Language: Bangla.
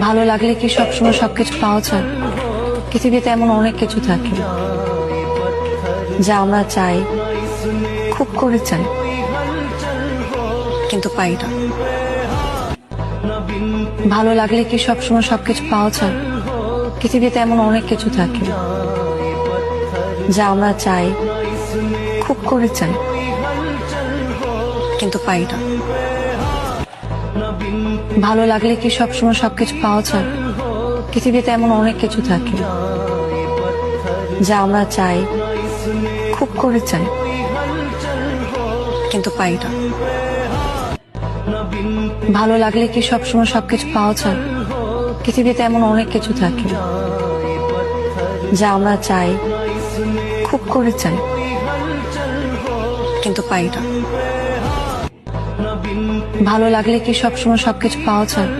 ভালো লাগলে কি সবসময় সবকিছু পাওয়া যায়? পৃথিবীতে এমন অনেক কিছু থাকে যা আমরা চাই, খুব করে চাই, কিন্তু পাই না। ভালো লাগলে কি সবসময় সবকিছু পাওয়া যায়? পৃথিবীতে এমন অনেক কিছু থাকে যা আমরা চাই, খুব করে চাই, কিন্তু পাই না। ভালো লাগলে কি সবসময় সবকিছু পাওয়া যায়? পৃথিবীতে এমন অনেক কিছু থাকে যা আমরা চাই, খুব করে চাই, কিন্তু পাই না। ভালো লাগলে কি সবসময় সবকিছু পাওয়া যায়? পৃথিবীতে এমন অনেক কিছু থাকে যা আমরা চাই, খুব করে চাই, কিন্তু পাই না। ভালো লাগলে কি সবসময় সবকিছু পাওয়া যায়?